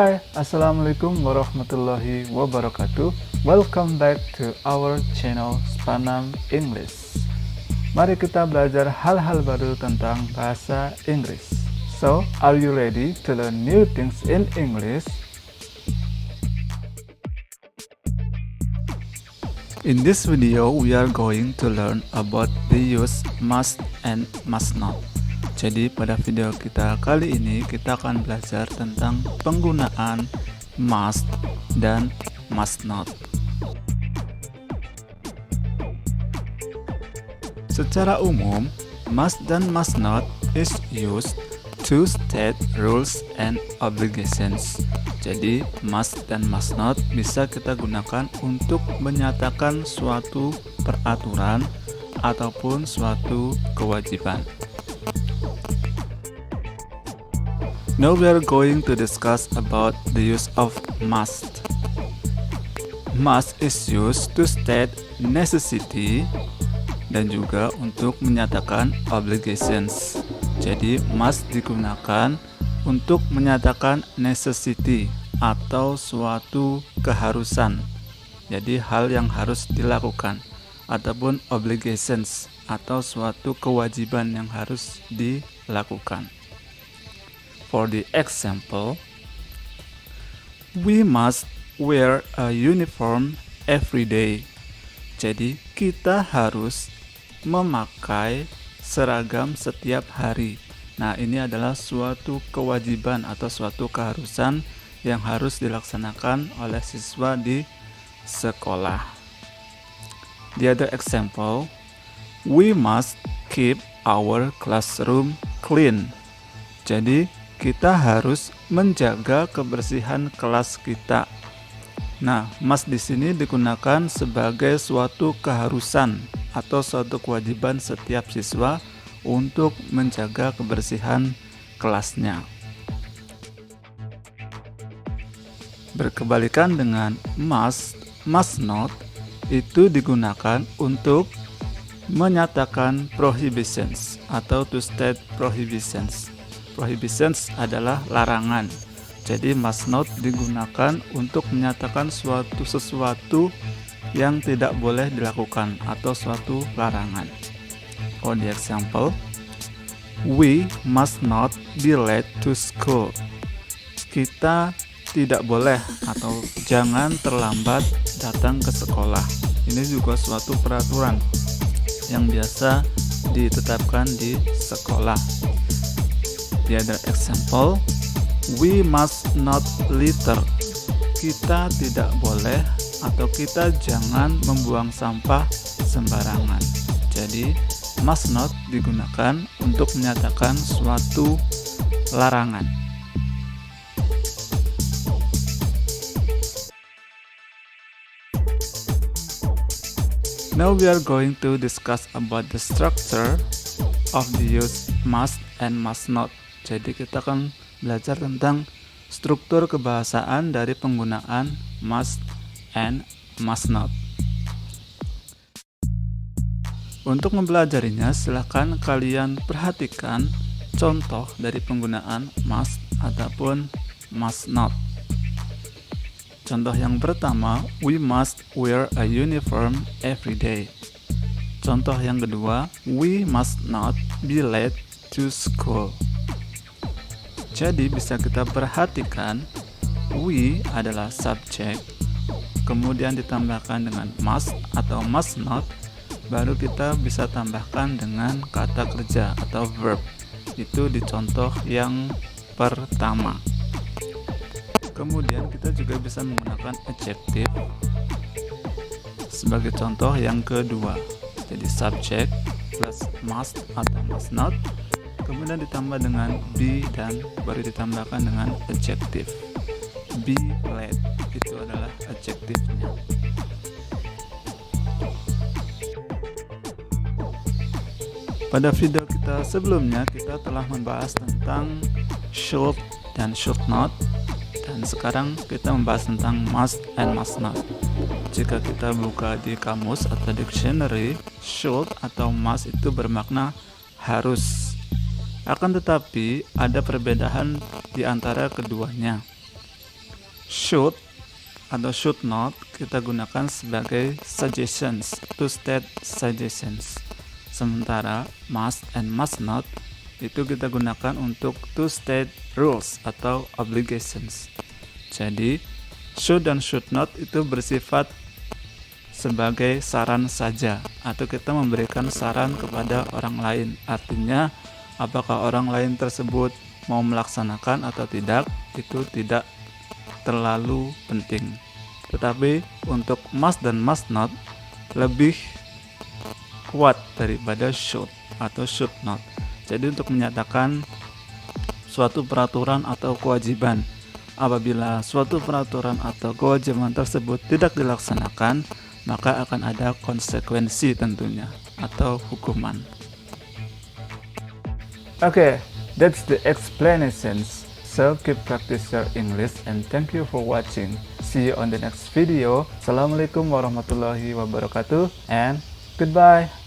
Hai, Assalamualaikum warahmatullahi wabarakatuh. Welcome back to our channel Spanam English. Mari kita belajar hal-hal baru tentang bahasa Inggris. So, are you ready to learn new things in English? In this video, we are going to learn about the use must and must not. Jadi pada video kita kali ini kita akan belajar tentang penggunaan must dan must not. Secara umum, must dan must not is used to state rules and obligations. Jadi must dan must not bisa kita gunakan untuk menyatakan suatu peraturan ataupun suatu kewajiban. Now we are going to discuss about the use of must. Must is used to state necessity dan juga untuk menyatakan obligations. Jadi must digunakan untuk menyatakan necessity atau suatu keharusan. Jadi hal yang harus dilakukan, ataupun obligations atau suatu kewajiban yang harus dilakukan. For the example, we must wear a uniform every day. Jadi kita harus memakai seragam setiap hari. Nah, ini adalah suatu kewajiban atau suatu keharusan yang harus dilaksanakan oleh siswa di sekolah. The other example, we must keep our classroom clean. Jadi kita harus menjaga kebersihan kelas kita. Nah, must di sini digunakan sebagai suatu keharusan atau suatu kewajiban setiap siswa untuk menjaga kebersihan kelasnya. Berkebalikan dengan must not itu digunakan untuk menyatakan prohibitions atau to state prohibitions. Prohibitions adalah larangan. Jadi must not digunakan untuk menyatakan sesuatu yang tidak boleh dilakukan atau suatu larangan. For the example, we must not be late to school. Kita tidak boleh atau jangan terlambat datang ke sekolah. Ini juga suatu peraturan yang biasa ditetapkan di sekolah. The other example, we must not litter. Kita tidak boleh atau kita jangan membuang sampah sembarangan. Jadi must not digunakan untuk menyatakan suatu larangan. Now we are going to discuss about the structure of the use must and must not. Jadi kita akan belajar tentang struktur kebahasaan dari penggunaan must and must not. Untuk mempelajarinya, silakan kalian perhatikan contoh dari penggunaan must ataupun must not. Contoh yang pertama, we must wear a uniform every day. Contoh yang kedua, we must not be late to school. Jadi bisa kita perhatikan, we adalah subjek, kemudian ditambahkan dengan must atau must not, baru kita bisa tambahkan dengan kata kerja atau verb. Itu di contoh yang pertama. Kemudian kita juga bisa menggunakan adjective sebagai contoh yang kedua. Jadi subject plus must atau must not, kemudian ditambah dengan be dan baru ditambahkan dengan adjective. Be late itu adalah adjektifnya. Pada video kita sebelumnya kita telah membahas tentang should dan should not, dan sekarang kita membahas tentang must and must not. Jika kita buka di kamus atau dictionary, should atau must itu bermakna harus. Akan tetapi ada perbedaan di antara keduanya. Should atau should not kita gunakan sebagai suggestions, to state suggestions. Sementara must and must not itu kita gunakan untuk to state rules atau obligations. Jadi should dan should not itu bersifat sebagai saran saja, atau kita memberikan saran kepada orang lain. Artinya apakah orang lain tersebut mau melaksanakan atau tidak itu tidak terlalu penting. Tetapi untuk must dan must not lebih kuat daripada should atau should not. Jadi untuk menyatakan suatu peraturan atau kewajiban, apabila suatu peraturan atau kewajiban tersebut tidak dilaksanakan, maka akan ada konsekuensi tentunya atau hukuman. Okay, that's the explanations. So keep practice your English and thank you for watching. See you on the next video. Assalamualaikum warahmatullahi wabarakatuh and goodbye.